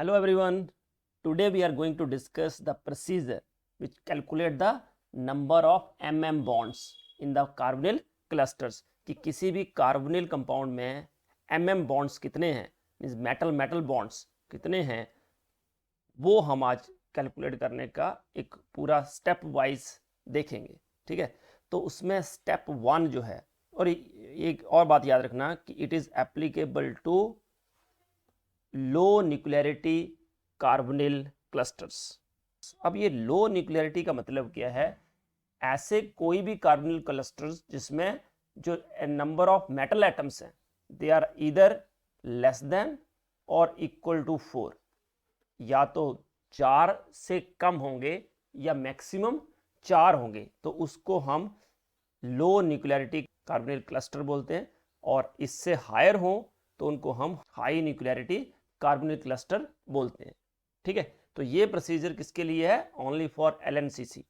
Hello everyone. Today we are going to discuss the procedure which calculate the number of bonds in the carbonyl clusters कि किसी भी carbonyl compound में bonds कितने हैं, means metal bonds कितने हैं, वो हम आज कैलकुलेट करने का एक पूरा स्टेप वाइज देखेंगे. ठीक है, तो उसमें स्टेप 1 जो है, और एक और बात याद रखना कि it is applicable to low nuclearity carbonyl clusters. अब ये लो न्यूक्लियरिटी का मतलब क्या है? ऐसे कोई भी कार्बोनिल क्लस्टर्स जिसमें जो नंबर ऑफ मेटल एटम्स हैं they are either less than or equal to 4, या तो 4 से कम होंगे या मैक्सिमम 4 होंगे, तो उसको हम लो न्यूक्लियरिटी कार्बोनिल क्लस्टर बोलते हैं. और इससे हायर हो तो उनको हम हाई न्यूक्लियरिटी कार्बोनिल क्लस्टर बोलते हैं. ठीक है, तो ये प्रोसीजर किसके लिए है? Only for LNCC.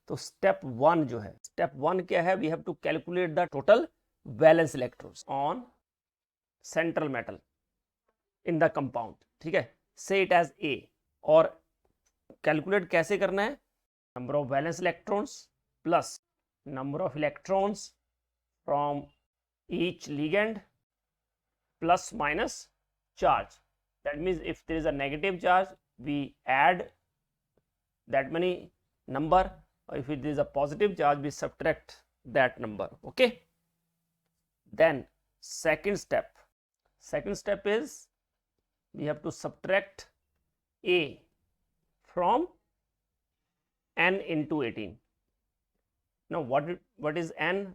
तो स्टेप 1 जो है, स्टेप 1 क्या है? We have to calculate the total valence electrons on central metal in the compound. ठीक है, से इट एज A. और कैलकुलेट कैसे करना है? Number of valence electrons plus number of electrons from each ligand plus minus charge. That means if there is a negative charge we add that many number, or if it is a positive charge we subtract that number. Okay, then second step is we have to subtract A from n into 18. Now what is n?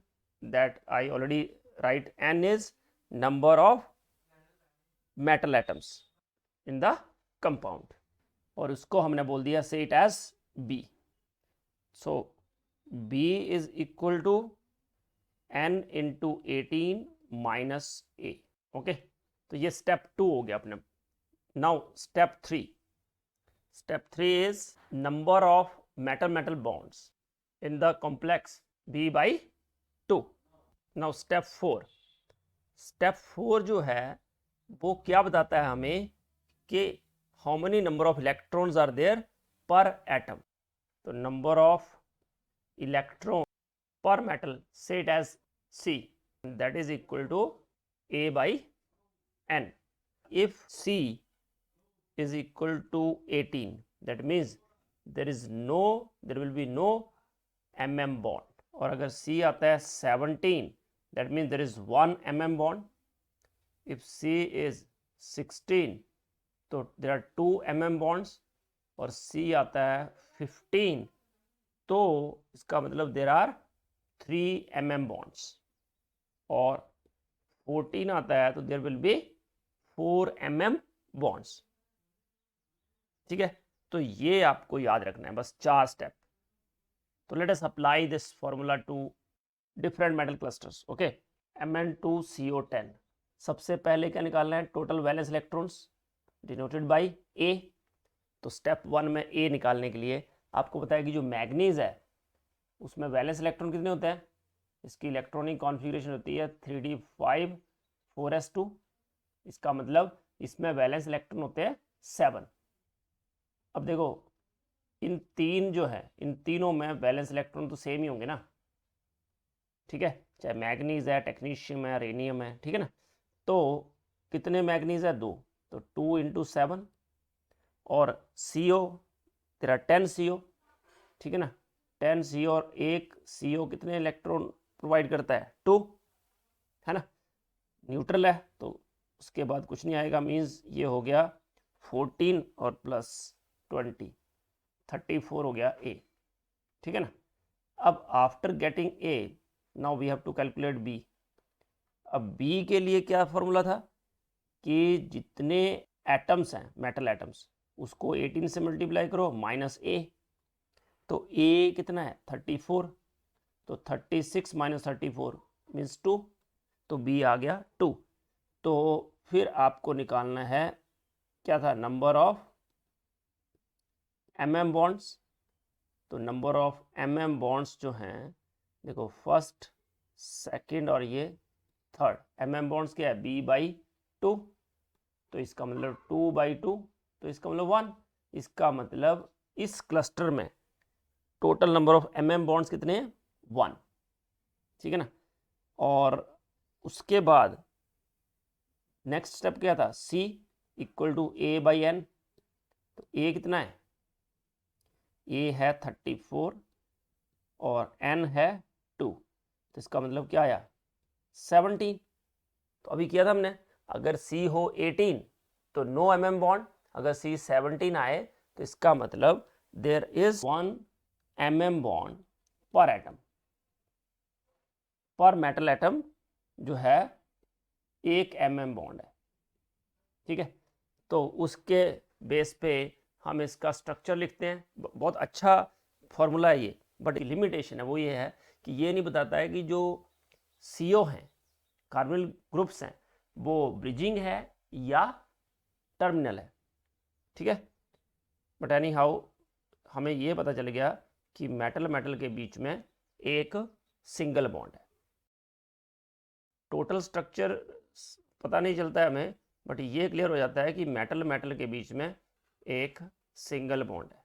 That I already write. N is number of metal atoms in the compound, और उसको हमने बोल दिया say it as B. So B is equal to n into 18 minus A. Okay, तो ये step 2 हो गया अपने. Now step 3 is number of metal bonds in the complex B by 2. Now step 4 जो है वो क्या बताता है हमें कि how many number of electrons are there per atom. तो number of electron per metal, say it as C, that is equal to A by N. If C is equal to 18, that means there will be no bond. और अगर C आता है 17, that means there is 1 bond. if C is 16 तो there are 2 bonds. और C आता है 15 तो इसका मतलब there are 3 bonds. और 14 आता है तो there will be 4 bonds. ठीक है, तो ये आपको याद रखना है, बस 4 step. So let us apply this formula to different metal clusters. Okay, Mn2CO10. सबसे पहले क्या निकालना है? Total valence electrons denoted by A. तो स्टेप 1 में A निकालने के लिए आपको पता है कि जो मैग्नीज है उसमें वैलेंस इलेक्ट्रॉन कितने होते हैं? इसकी इलेक्ट्रॉनिक कॉन्फ़िगरेशन होती है 3d5 4s2. इसका मतलब इसमें वैलेंस इलेक्ट्रॉन होते हैं 7. अब देखो इन तीनों में वैलेंस इलेक्ट्रॉन तो सेम ही होंगे ना. ठीक है, चाहे मैग्नीज है, टेक्नीशियम है, रेनियम है. ठीक है ना, तो कितने मैग्नीज है? 2. तो 2 into 7. और CO तेरा 10 CO. ठीक है ना, 10 CO और एक CO कितने इलेक्ट्रॉन प्रोवाइड करता है? 2, है ना. न्यूट्रल है तो उसके बाद कुछ नहीं आएगा, मीन्स ये हो गया 14 और प्लस 20, 34 हो गया A. ठीक है ना. अब after getting A now we have to calculate B. अब B के लिए क्या फॉर्मूला था कि जितने एटम्स हैं मेटल एटम्स उसको 18 से मल्टीप्लाई करो माइनस A. तो A कितना है? 34. तो 36 माइनस 34 मीन्स 2. तो B आ गया 2. तो फिर आपको निकालना है क्या था? Number of bonds. तो नंबर ऑफ बॉन्ड्स जो हैं, देखो फर्स्ट, सेकंड और ये थर्ड. बॉन्ड्स क्या है? B by 2. तो इसका मतलब 2 by 2 तो इसका मतलब 1। इसका मतलब इस क्लस्टर में टोटल नंबर ऑफ बॉन्ड्स कितने हैं? 1। ठीक है ना। और उसके बाद नेक्स्ट स्टेप क्या था? C equal to A/N। तो A कितना है? A है 34 और N है 2। तो इसका मतलब क्या आया? 17। तो अभी किया था हमने, अगर C हो 18 तो नो बॉन्ड, अगर C 17 आए तो इसका मतलब देयर इज 1 बॉन्ड पर एटम, पर मेटल एटम जो है 1 बॉन्ड है। ठीक है, तो उसके बेस पे हम इसका स्ट्रक्चर लिखते हैं। बहुत अच्छा फॉर्मूला है ये, बट लिमिटेशन है वो ये है कि ये नहीं बताता है कि जो CO हैं, कार्बोनिल ग्रुप्स हैं, वो ब्रिजिंग है या टर्मिनल है। ठीक है, बट एनी हाउ हमें ये पता चल गया कि मेटल मेटल के बीच में एक सिंगल बॉन्ड है। टोटल स्ट्रक्चर पता नहीं चलता है हमें, बट ये क्लियर हो जाता है कि मेटल मेटल के बीच में एक सिंगल बॉन्ड है।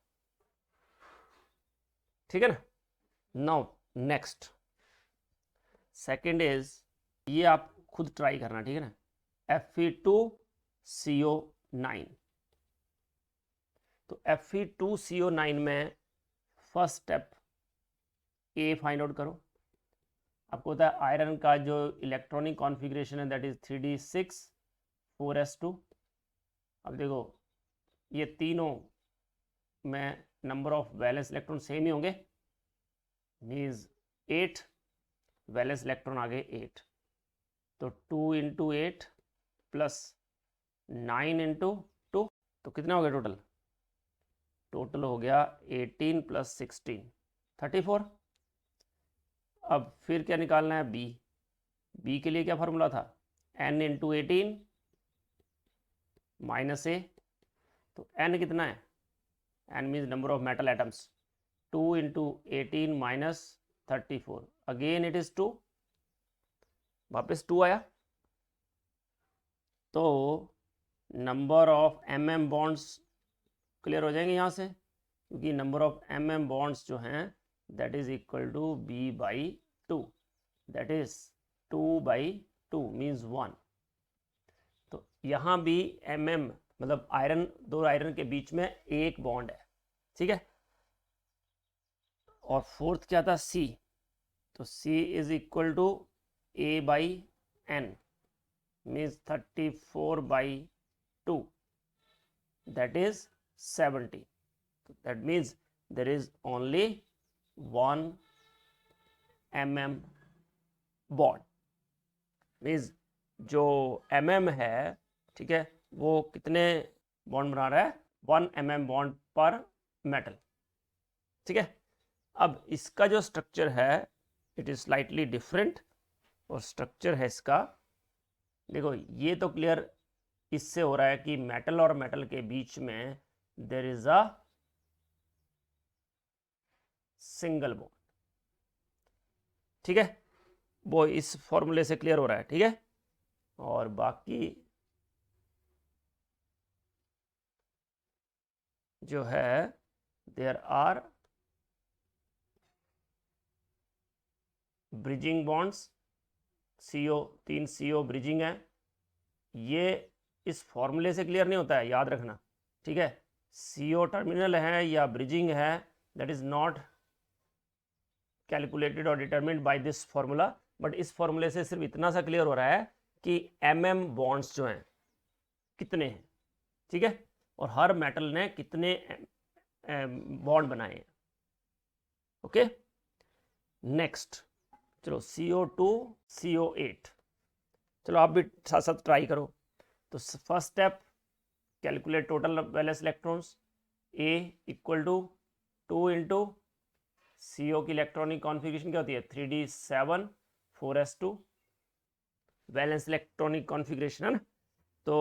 ठीक है ना। नाउ नेक्स्ट सेकंड इज, ये आप खुद ट्राई करना। ठीक है ना। Fe2CO9। तो Fe2CO9 में first step A find out करो। आपको पता है आयरन का जो इलेक्ट्रॉनिक कॉन्फ़िगरेशन है दैट इज 3d6 4s2। अब देखो ये तीनों में number of valence electron same ही होंगे, मीन्स 8 वैलेंस इलेक्ट्रॉन आ गए 8। तो 2 इंटू 8 प्लस 9 इंटू 2, तो कितना हो गया टोटल? टोटल हो गया 18 प्लस 16 34। अब फिर क्या निकालना है? बी के लिए क्या फार्मूला था? n इंटू 18 माइनस ए। तो n कितना है? n means number of metal atoms. 2 into 18 minus 34, again it is 2, वापस 2 आया। तो नंबर ऑफ बॉन्ड्स क्लियर हो जाएंगे यहाँ से, क्योंकि नंबर ऑफ बॉन्ड्स जो हैं that is equal to B/2, that is 2/2 means 1। तो यहाँ भी मतलब आयरन, दो आयरन के बीच में एक बॉन्ड है। ठीक है, और फोर्थ क्या था? C। तो C is equal to A/N means 34/2, that is 70. That means there is only 1 bond, means जो है, ठीक है, वो कितने बॉन्ड बना रहा है? 1 बॉन्ड पर मेटल। ठीक है, अब इसका जो स्ट्रक्चर है इट इज स्लाइटली डिफरेंट, और स्ट्रक्चर है इसका, देखो ये तो क्लियर इससे हो रहा है कि मेटल और मेटल के बीच में there is a single bond. ठीक है, वो इस फॉर्मूले से क्लियर हो रहा है। ठीक है, और बाकी जो है there are bridging bonds, CO 3 CO bridging है। ये इस फॉर्मूले से क्लियर नहीं होता है, याद रखना। ठीक है, CO टर्मिनल है या ब्रिजिंग है, दैट इज नॉट कैलकुलेटेड और determined by this formula, but इस फॉर्मूले से सिर्फ इतना सा क्लियर हो रहा है कि बॉन्ड्स जो हैं कितने हैं। ठीक है, और हर मेटल ने कितने बॉन्ड बनाए हैं। ओके, नेक्स्ट चलो CO2 CO8, चलो आप भी साथ साथ ट्राई करो। तो first step, calculate total valence electrons. A equal to 2 into CO की इलेक्ट्रॉनिक कॉन्फ़िगरेशन क्या होती है? 3d7 4s2, valence electronic configuration है ना। तो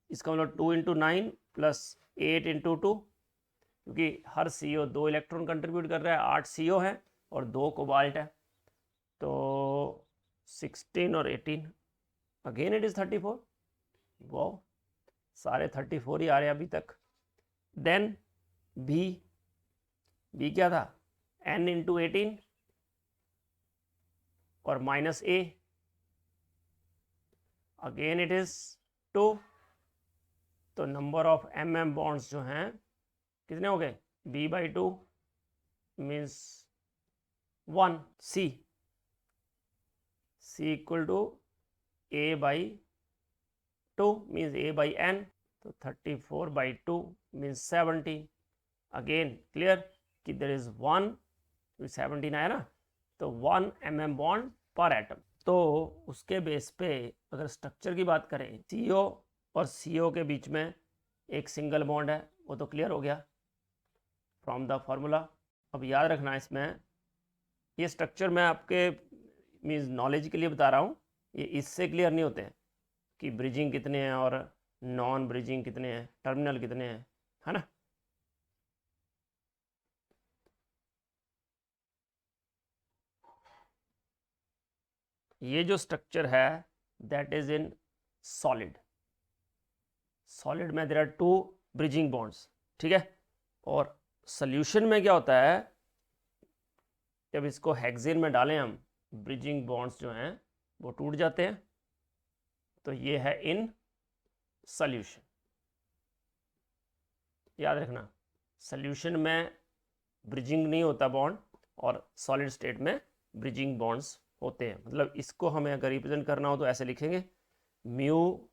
इसका मतलब 2 इंटू 9 प्लस 8 इंटू 2, क्योंकि हर CO 2 इलेक्ट्रॉन कंट्रीब्यूट कर रहा है, 8 CO है और 2 कोबाल्ट है, तो 16 और 18, अगेन इट इज 34। वो सारे 34 ही आ रहे हैं अभी तक। देन बी क्या था, n इंटू 18 और minus a, again it is 2। तो नंबर ऑफ mm बॉन्ड्स जो हैं कितने हो गए, b/2 means 1। c equal to a/2 means a/n, तो 34/2 मीन्स 70। अगेन क्लियर कि देयर इज 1, 17 आया ना, तो 1 mm बॉन्ड पर एटम। तो उसके बेस पे अगर स्ट्रक्चर की बात करें, CO और CO के बीच में एक सिंगल बॉन्ड है, वो तो क्लियर हो गया फ्रॉम द फॉर्मूला। अब याद रखना इसमें, ये स्ट्रक्चर मैं आपके मीन्स नॉलेज के लिए बता रहा हूँ, ये इससे क्लियर नहीं होते हैं कि ब्रिजिंग कितने हैं और नॉन ब्रिजिंग कितने हैं, टर्मिनल कितने हैं, है ना। ये जो स्ट्रक्चर है दैट इज इन सॉलिड में देयर आर 2 ब्रिजिंग बॉन्ड्स, ठीक है। और सॉल्यूशन में क्या होता है, जब इसको हेक्सेन में डालें हम, ब्रिजिंग बॉन्ड्स जो हैं वो टूट जाते हैं। तो ये है इन सॉल्यूशन, याद रखना सॉल्यूशन में ब्रिजिंग नहीं होता बॉन्ड, और सॉलिड स्टेट में ब्रिजिंग बॉन्ड्स होते हैं। मतलब इसको हमें अगर रिप्रेजेंट करना हो तो ऐसे लिखेंगे, mu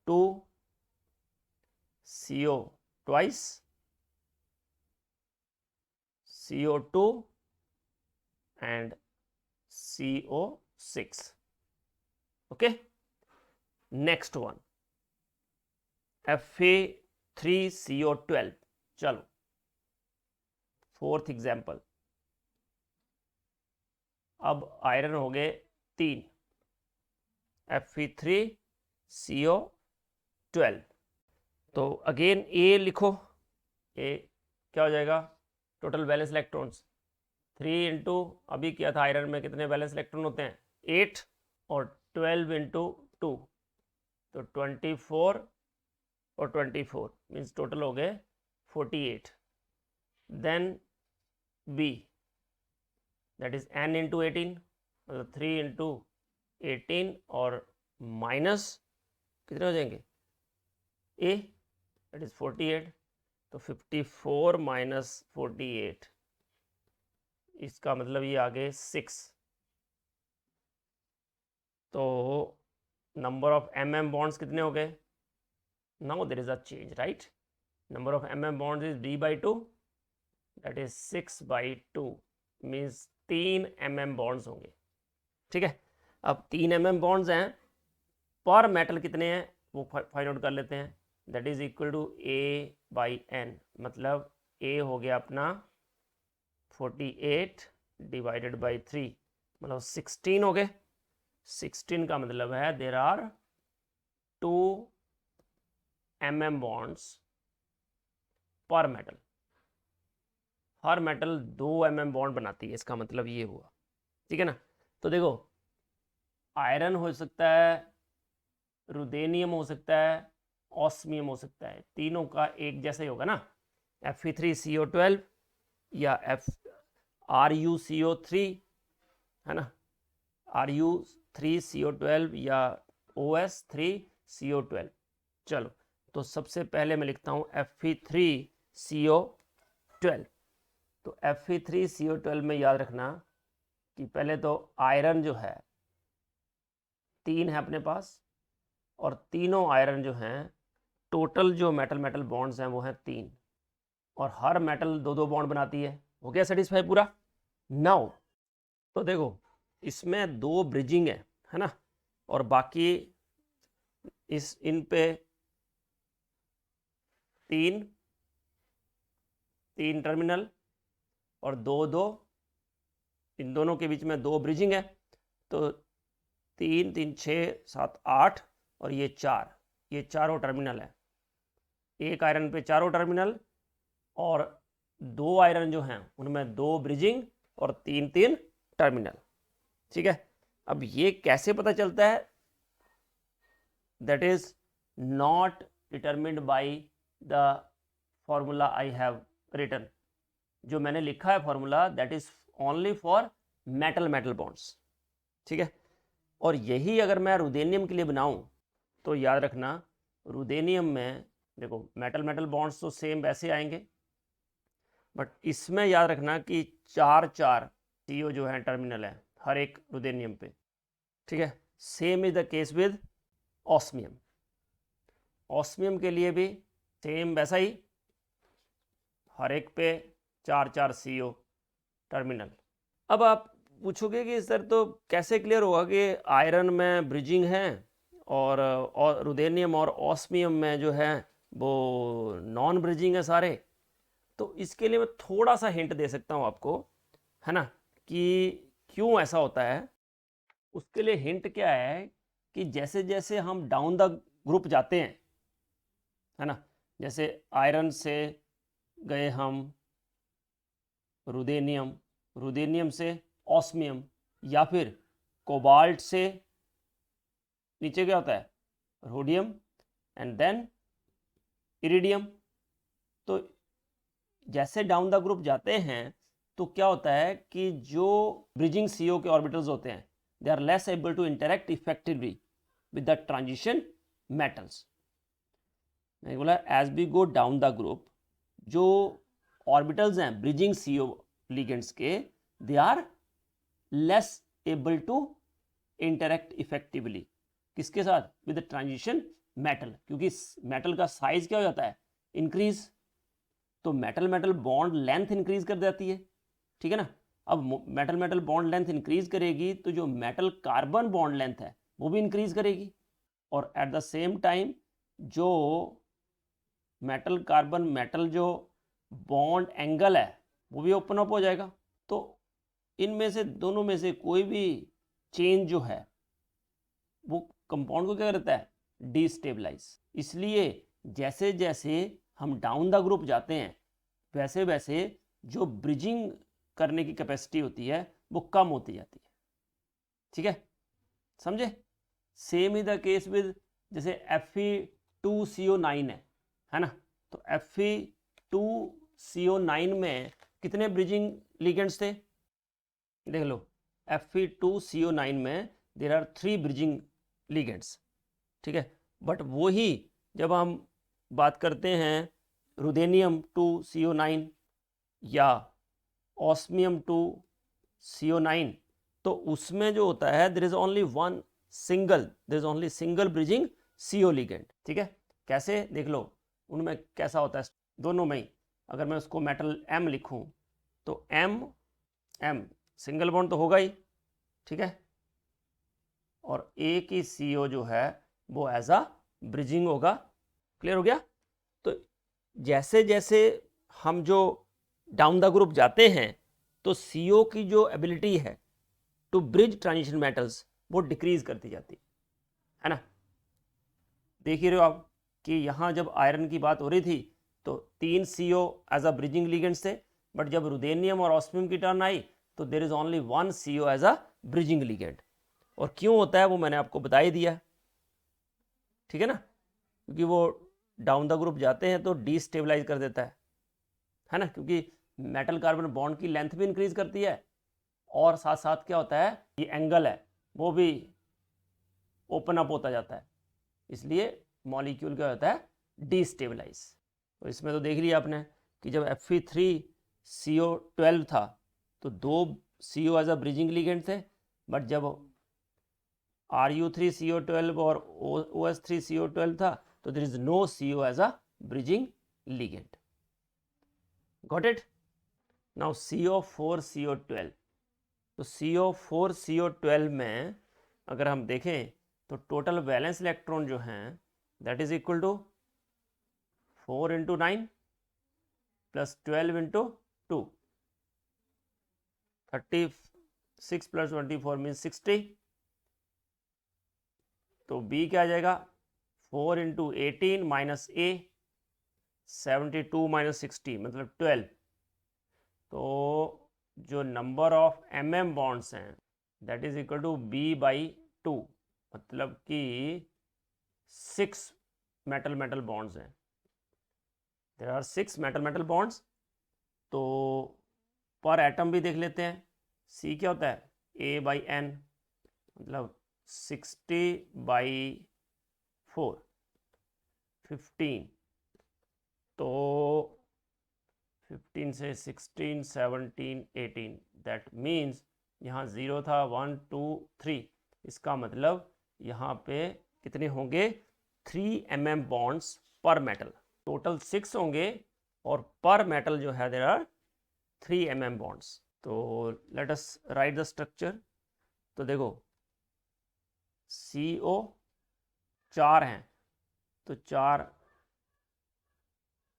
2 CO twice CO2 and CO6। Okay, next one Fa3CO12। चलो फोर्थ एग्जाम्पल। अब आयरन हो गए 3, Fe3CO12। तो अगेन ए लिखो, ए क्या हो जाएगा, टोटल वैलेंस इलेक्ट्रॉन्स 3 इंटू, अभी किया था आयरन में कितने वैलेंस इलेक्ट्रॉन होते हैं 8, और 12 इंटू 2 तो 24 और 24 मीन्स टोटल हो गए 48। Then B that is n into 18, मतलब 3 इंटू 18 और माइनस कितने हो जाएंगे ए दैट इज 48, तो 54 माइनस 48, इसका मतलब ये आ गए 6। तो नंबर ऑफ mm बॉन्ड्स कितने हो गए, now there is a change, right. Number of mm bonds is b/2 that is 6/2 means 3 mm bonds होंगे, ठीक है। अब 3 mm बॉन्ड्स हैं, पर मेटल कितने हैं वो फाइंड आउट कर लेते हैं, that is equal to A/n, मतलब A हो गया अपना 48 डिवाइडेड बाई 3, मतलब 16 हो गए। 16 का मतलब है देर आर 2 mm बॉन्ड्स पर मेटल, हर मेटल 2 mm बॉन्ड बनाती है, इसका मतलब ये हुआ, ठीक है ना। तो देखो आयरन हो सकता है, रुदेनियम हो सकता है, ऑस्मियम हो सकता है, तीनों का एक जैसा ही होगा ना, Fe3CO12 या RuCO3 है ना, Ru3CO12 या OS3CO12। चलो तो सबसे पहले मैं लिखता हूँ Fe3CO12। तो Fe3CO12 में याद रखना कि पहले तो आयरन जो है 3 है अपने पास, और तीनों आयरन जो हैं टोटल जो मेटल बॉन्ड्स हैं वो हैं 3, और हर मेटल 2-2 बॉन्ड बनाती है। हो गया सेटिस्फाई पूरा। नाउ तो देखो इसमें 2 ब्रिजिंग है ना, और बाकी इन पे 3 टर्मिनल और 2-2, इन दोनों के बीच में 2 ब्रिजिंग है, तो 3 3 6 7 8 और ये 4, ये चारों टर्मिनल है। एक आयरन पे चारों टर्मिनल, और 2 आयरन जो हैं उनमें 2 ब्रिजिंग और 3 टर्मिनल, ठीक है। अब ये कैसे पता चलता है, that is not determined by the formula I have written, जो मैंने लिखा है formula, that is only for metal metal bonds, ठीक है। और यही अगर मैं रुदेनियम के लिए बनाऊं तो याद रखना, रुदेनियम में देखो मेटल मेटल बॉन्ड्स तो सेम वैसे आएंगे, बट इसमें याद रखना कि 4 CO जो है टर्मिनल है हर एक रुदेनियम पे, ठीक है। Same is the case with osmium, osmium के लिए भी सेम वैसा ही, हर एक पे 4 CO टर्मिनल। अब आप पूछोगे कि सर तो कैसे क्लियर होगा कि आयरन में ब्रिजिंग है और रुदेनियम और ऑस्मियम में जो है वो नॉन ब्रिजिंग है सारे। तो इसके लिए मैं थोड़ा सा हिंट दे सकता हूँ आपको, है ना, कि क्यों ऐसा होता है। उसके लिए हिंट क्या है कि जैसे जैसे हम डाउन द ग्रुप जाते हैं, है ना, जैसे आयरन से गए हम रुदेनियम, रुदेनियम से ऑस्मियम, या फिर कोबाल्ट से नीचे क्या होता है रोडियम एंड देन इरिडियम। तो जैसे डाउन द ग्रुप जाते हैं तो क्या होता है कि जो ब्रिजिंग CO के ऑर्बिटल्स होते हैं they are less able to interact effectively with the transition metals. मैंने बोला as we go down the group जो ऑर्बिटल्स हैं ब्रिजिंग CO लिगेंड्स के, they are less able to interact effectively किसके साथ, विद द ट्रांजिशन मेटल, क्योंकि metal का size क्या हो जाता है इंक्रीज, तो metal metal bond length increase कर देती है, ठीक है ना। अब metal metal bond length increase करेगी तो जो मेटल कार्बन बॉन्ड लेंथ है वो भी इंक्रीज करेगी, और एट द सेम टाइम जो मेटल कार्बन मेटल जो बॉन्ड एंगल है वो भी ओपन अप हो जाएगा। तो इनमें से दोनों में से कोई भी चेंज जो है वो कंपाउंड को क्या करता है, डिस्टेबलाइज। इसलिए जैसे जैसे हम डाउन द ग्रुप जाते हैं वैसे वैसे जो ब्रिजिंग करने की कैपेसिटी होती है वो कम होती जाती है, ठीक है, समझे। Same is the case with जैसे Fe2CO9 है ना, तो Fe2CO9 में कितने ब्रिजिंग लिगेंड्स थे, देख लो Fe2CO9 में देर आर 3 ब्रिजिंग लिगेंड्स, ठीक है। बट वही जब हम बात करते हैं रुदेनियम 2CO9 या ऑस्मियम 2CO9, तो उसमें जो होता है देर is only single bridging CO ligand, ठीक है। कैसे देख लो, उनमें कैसा होता है दोनों में ही, अगर मैं उसको मेटल M लिखूं तो M सिंगल बॉन्ड तो होगा ही, ठीक है, और एक ही CO जो है वो एज अ ब्रिजिंग होगा। क्लियर हो गया। तो जैसे जैसे हम जो डाउन द ग्रुप जाते हैं तो CO की जो एबिलिटी है टू ब्रिज ट्रांजिशन मेटल्स वो डिक्रीज करती जाती है ना। देख ही रहे हो आप कि यहाँ जब आयरन की बात हो रही थी तो 3 CO as a bridging ligands थे, बट जब रुदेनियम और ऑस्मियम की टर्न आई तो there is only 1 CO as a bridging ligand. और क्यों होता है वो मैंने आपको बता ही दिया, ठीक है ना, क्योंकि वो डाउन द ग्रुप जाते हैं तो डिस्टेबलाइज कर देता है ना, क्योंकि मेटल कार्बन बॉन्ड की लेंथ भी इंक्रीज करती है और साथ साथ क्या होता है ये एंगल है वो भी ओपन अप होता जाता है, इसलिए मॉलिक्यूल क्या होता है डिस्टेबलाइज। तो इसमें तो देख लिया आपने कि जब Fe3CO12 था तो 2 CO as a bridging ligand थे, बट जब Ru3CO12 और OS3CO12 था तो there is no CO as a bridging ligand. Got it. Now CO4CO12, तो CO4CO12 में अगर हम देखें तो टोटल वैलेंस इलेक्ट्रॉन जो हैं that is equal to 4 × 9 plus 12 × 2, 36 plus 24 means 60। तो B क्या आ जाएगा 4 × 18 माइनस A 72 माइनस 60 मतलब 12। तो जो नंबर ऑफ MM बॉन्ड्स हैं that is equal to B/2, मतलब कि 6 मेटल मेटल बॉन्ड्स हैं, there are 6 metal metal bonds. तो पर एटम भी देख लेते हैं। सी क्या होता है, A/N, मतलब 60/4 15। तो 15 से 16 17 18, दैट मीन्स यहाँ 0 था, 1 2 3। इसका मतलब यहाँ पे कितने होंगे, 3 mm बॉन्ड्स पर मेटल। टोटल 6 होंगे और पर मेटल जो है देयर आर 3 mm बॉन्ड्स। तो let us right the structure. तो देखो CO 4 हैं, तो 4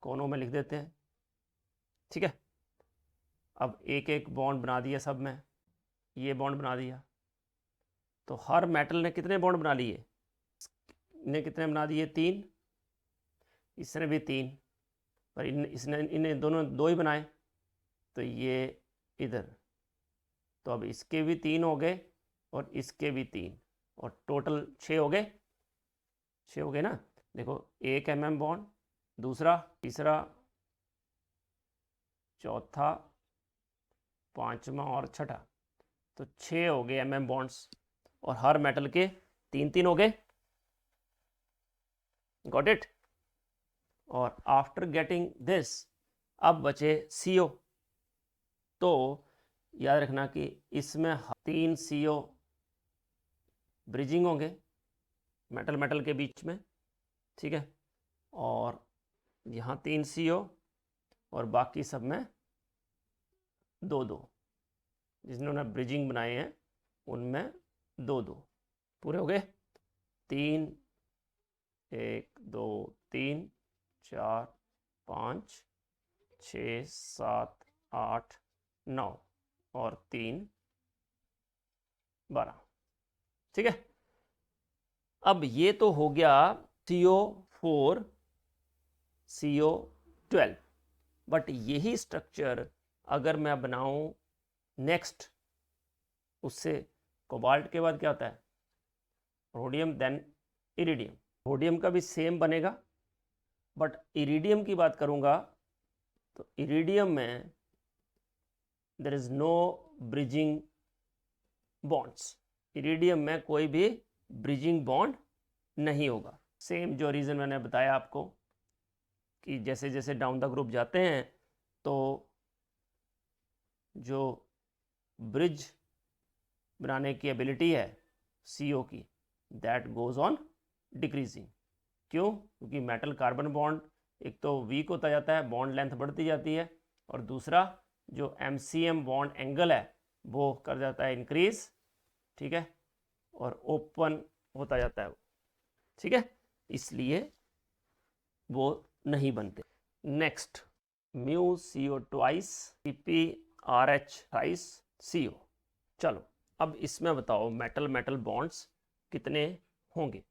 कोनों में लिख देते हैं, ठीक है। अब एक एक बॉन्ड बना दिया सब में, ये बॉन्ड बना दिया। तो हर मेटल ने कितने बॉन्ड बना लिए, ने कितने बना दिए, 3। इसने भी 3, पर इन्हें दोनों 2 ही बनाए, तो ये इधर। तो अब इसके भी 3 हो गए और इसके भी 3, और टोटल 6 हो गए। 6 हो गए ना। देखो 1 mm बॉन्ड, दूसरा, तीसरा, चौथा, पांचवा और छठा। तो 6 हो गए mm बॉन्ड्स, और हर मेटल के 3 हो गए। Got it. और आफ्टर गेटिंग दिस, अब बचे CO। तो याद रखना कि इसमें 3 CO ब्रिजिंग होंगे मेटल मेटल के बीच में, ठीक है। और यहाँ 3 CO, और बाकी सब में 2 जिन्होंने ब्रिजिंग बनाए हैं उनमें 2 पूरे हो गए। 3 1 2 3 4 5 6 7 8 9 और 3 12, ठीक है। अब ये तो हो गया CO4 CO12, बट यही स्ट्रक्चर अगर मैं बनाऊं नेक्स्ट, उससे कोबाल्ट के बाद क्या होता है, रोडियम, देन इरिडियम। रोडियम का भी सेम बनेगा, बट इरिडियम की बात करूंगा तो इरिडियम में there is no bridging bonds. Iridium में कोई भी ब्रिजिंग बॉन्ड नहीं होगा। सेम जो रीज़न मैंने बताया आपको कि जैसे जैसे डाउन द ग्रुप जाते हैं तो जो ब्रिज बनाने की एबिलिटी है CO की, दैट गोज ऑन डिक्रीजिंग। क्यों? क्योंकि मेटल कार्बन बॉन्ड एक तो वीक होता जाता है, बॉन्ड लेंथ बढ़ती जाती है, और दूसरा जो MCM बॉन्ड एंगल है वो कर जाता है इंक्रीज, ठीक है, और ओपन होता जाता है वो, ठीक है, इसलिए वो नहीं बनते। Next, mu CO twice, CpRH thrice CO। चलो अब इसमें बताओ मेटल मेटल बॉन्ड्स कितने होंगे।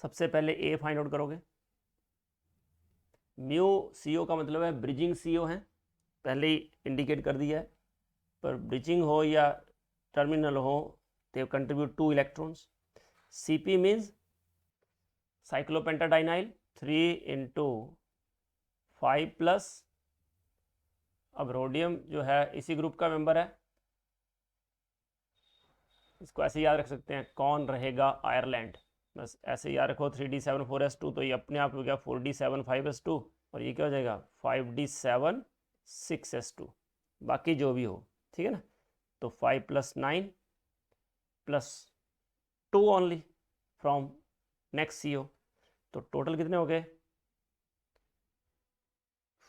सबसे पहले ए फाइंड आउट करोगे। म्यू CO का मतलब है ब्रिजिंग CO है, पहले ही इंडिकेट कर दिया है। पर ब्रिजिंग हो या टर्मिनल हो, they contribute 2 electrons. Cp means cyclopentadienyl, 3 into 5 plus। अब रोडियम जो है इसी ग्रुप का मेंबर है, इसको ऐसे याद रख सकते हैं, कौन रहेगा आयरलैंड। बस ऐसे याद रखो 3d7 4s2, तो ये अपने आप हो गया 4d7 5s2, और ये क्या हो जाएगा 5d7 6s2, बाकी जो भी हो, ठीक है ना। तो 5 + 9 + 2 ओनली फ्रॉम नेक्स्ट CO। तो टोटल कितने हो गए,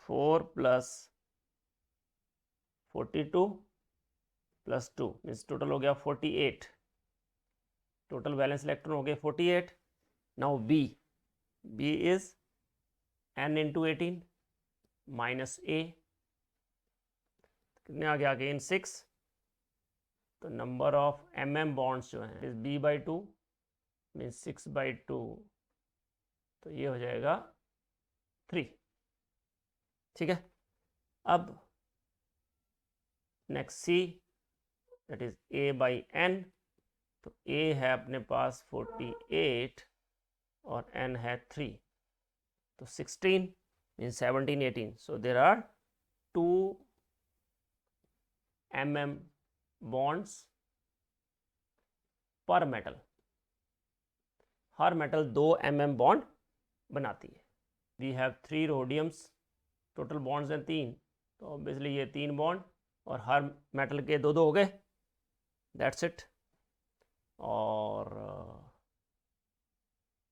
4 + 42 + 2 मीन्स टोटल हो गया 48। टोटल वैलेंस इलेक्ट्रॉन हो गए 48। Now B is N × 18 minus A, कितने आ गया अगेन 6। तो नंबर ऑफ MM बॉन्ड्स जो हैं इज B/2 मीन्स 6/2, तो ये हो जाएगा 3, ठीक है। अब next C, that is A/N। तो A है अपने पास 48 और N है 3, तो 16 means 17 18, so there are 2 mm bonds पर मेटल, हर मेटल 2 mm बॉन्ड बनाती है। वी हैव 3 रोडियम्स, टोटल बॉन्ड्स हैं 3, तो ऑब्वियसली ये 3 बॉन्ड और हर मेटल के 2 2 हो गए, दैट्स इट। और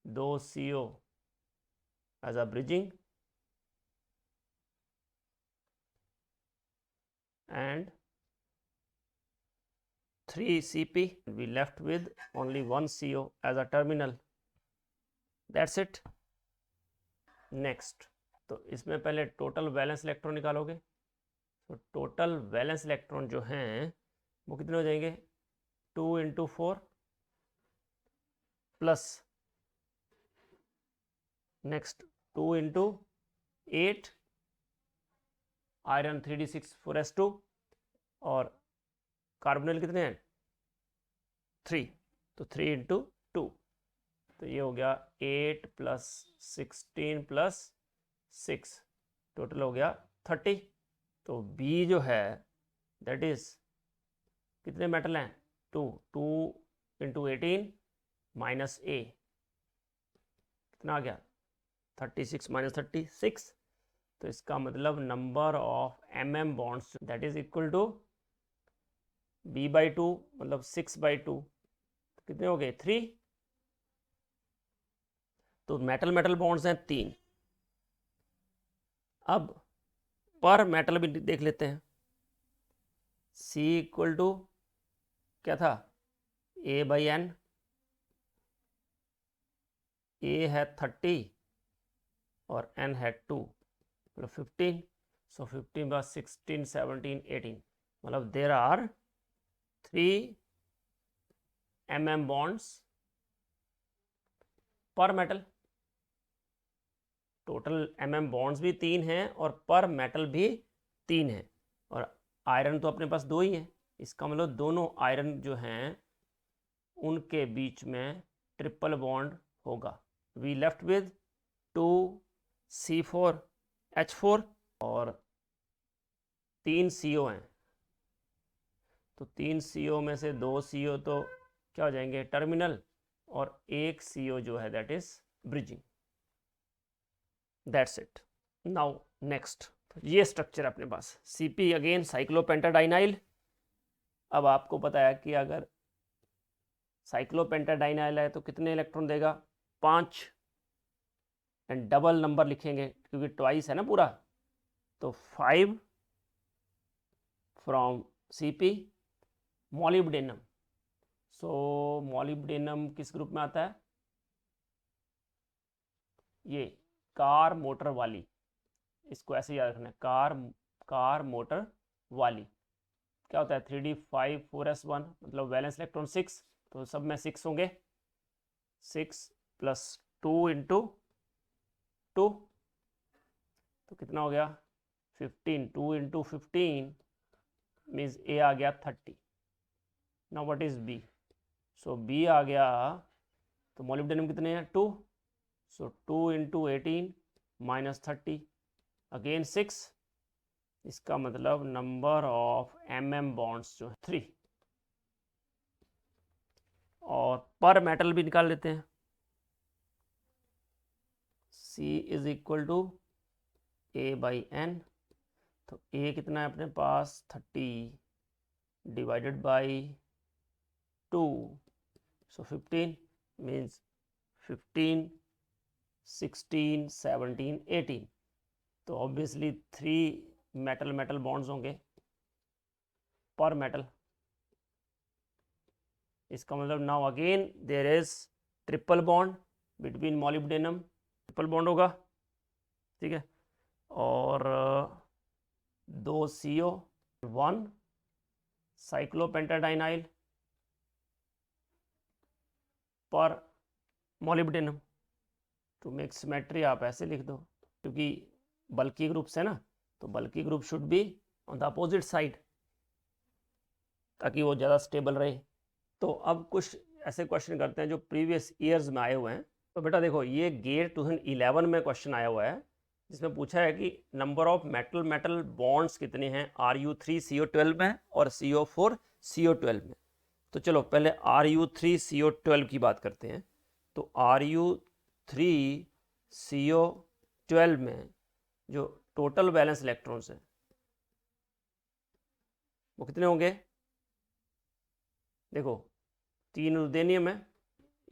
2 CO as a bridging and 3 CP, we left with only 1 CO as a terminal, that's it। next, तो इसमें पहले टोटल वैलेंस इलेक्ट्रॉन निकालोगे, तो टोटल वैलेंस इलेक्ट्रॉन जो हैं वो कितने हो जाएंगे, 2 × 4 plus next 2 × 8, iron 3d6 4s2, और कार्बोनिल कितने हैं 3, तो 3 × 2, तो ये हो गया 8 + 16 + 6, टोटल हो गया 30। तो B जो है दैट इज कितने मेटल हैं 2 × 18 माइनस A कितना आ गया 36 - 36, तो इसका मतलब number of MM bonds that is equal to B/2, मतलब 6/2, कितने हो गए 3। तो मेटल मेटल बॉन्ड्स हैं 3। अब पर मेटल भी देख लेते हैं, C = क्या था A/N, A है 30 और N है 2, मतलब 15, सो 15 + 16 17 18, मतलब देर आर 3 MM बॉन्ड्स पर मेटल। टोटल MM बॉन्ड्स भी 3 हैं और पर मेटल भी 3 हैं, और आयरन तो अपने पास 2 ही हैं, इसका मतलब दोनों आयरन जो हैं उनके बीच में ट्रिपल बॉन्ड होगा। वी लेफ्ट विद 2 C4H4 और 3 CO हैं, तो 3 CO में से 2 CO तो क्या हो जाएंगे टर्मिनल, और 1 CO जो है that is bridging, that's it. Now next, ये स्ट्रक्चर अपने पास CP अगेन साइक्लोपेंटाडाइनाइल। अब आपको पता है कि अगर साइक्लोपेंटाडाइनाइल है तो कितने इलेक्ट्रॉन देगा 5, एंड डबल नंबर लिखेंगे क्योंकि ट्वाइस है ना पूरा, तो 5 from CP। Molybdenum, so molybdenum किस ग्रुप में आता है, ये कार मोटर वाली, इसको ऐसे याद रखना है, कार मोटर वाली। क्या होता है 3d5 4s1, मतलब वैलेंस इलेक्ट्रॉन 6, तो सब में 6 होंगे, 6 + 2 × 2, तो कितना हो गया 15, 2 × 15 मीन्स A आ गया 30। Now what is B, so B आ गया, तो मॉलिब्डेनम कितने हैं 2, सो 2 × 18 - 30, अगेन 6, इसका मतलब नंबर ऑफ MM बॉन्ड्स जो है 3। और पर मेटल भी निकाल लेते हैं, C = A/N, तो A कितना है अपने पास 30 डिवाइडेड बाई 2, सो 15 मीन्स 15 16 17 18, तो ऑब्वियसली 3 मेटल मेटल बॉन्ड्स होंगे पर मेटल, इसका मतलब now again there is triple bond between molybdenum, triple bond होगा, ठीक है, और 2 CO 1 साइक्लोपेंटाडाइनाइल पर मॉलिब्डेनम। टू मेक सिमेट्री आप ऐसे लिख दो, क्योंकि बल्कि ग्रुप्स है ना, तो बल्कि group should be on the opposite side ताकि वो ज़्यादा स्टेबल रहे। तो अब कुछ ऐसे क्वेश्चन करते हैं जो प्रीवियस ईयर्स में आए हुए हैं, तो बेटा देखो, ये गेट 2011 में क्वेश्चन आया हुआ है, जिसमें पूछा है कि number of metal metal bonds कितने हैं Ru3CO12 में और CO4CO12 में। तो चलो पहले Ru3CO12 की बात करते हैं। तो Ru3CO12 में जो टोटल वैलेंस इलेक्ट्रॉन्स हैं वो कितने होंगे? देखो 3 रुदेनियम है,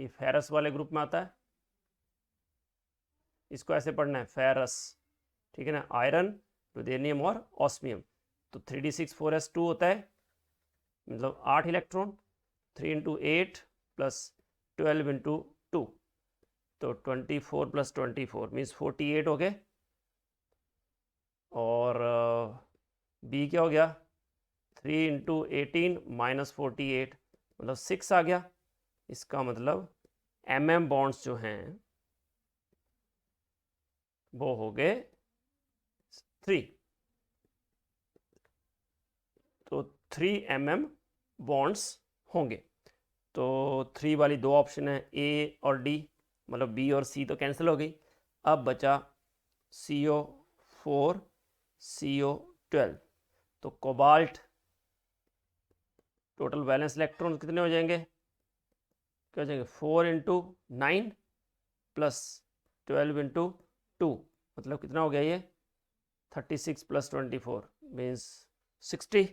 ये फेरस वाले ग्रुप में आता है, इसको ऐसे पढ़ना है फेरस, ठीक है ना, आयरन, रुदेनियम और ऑस्मियम। तो 3d6 4s2 होता है, मतलब 8 इलेक्ट्रॉन, 3 × 8 + 12 × 2, तो 24 + 24 मीन्स 48 हो गए। और बी क्या हो गया? 3 × 18 - 48 मतलब 6 आ गया। इसका मतलब mm बॉन्ड्स जो हैं वो हो गए 3। तो 3 mm बॉन्ड्स होंगे। तो 3 वाली 2 ऑप्शन है, ए और डी, मतलब बी और सी तो कैंसिल हो गई। अब बचा CO4 CO12। तो कोबाल्ट टोटल वैलेंस इलेक्ट्रॉन कितने हो जाएंगे? क्या हो जाएंगे? 4 × 9 + 12 × 2, मतलब कितना हो गया ये? 36 + 24 मीन्स 60।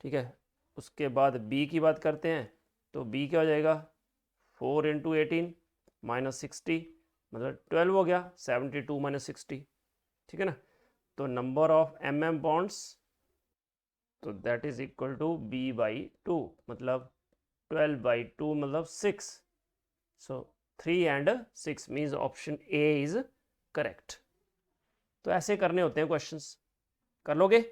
ठीक है, उसके बाद बी की बात करते हैं। तो बी क्या हो जाएगा? 4 × 18 - 60 मतलब 12 हो गया, 72 - 60, ठीक है ना। तो नंबर ऑफ mm बॉन्ड्स, तो that is equal to B/2, मतलब 12/2 मतलब 6। So 3 and 6 means option A is correct. तो ऐसे करने होते हैं क्वेश्चंस, कर लोगे?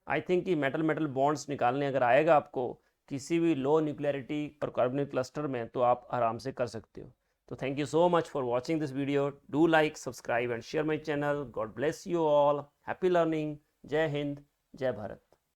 आई थिंक कि मेटल मेटल बॉन्ड्स निकालने अगर आएगा आपको किसी भी लो न्यूक्लियरिटी और कार्बोनिल क्लस्टर में, तो आप आराम से कर सकते हो। तो thank you so much for watching this video. Do like, subscribe and share my channel. God bless you all. Happy learning. जय हिंद, जय भारत।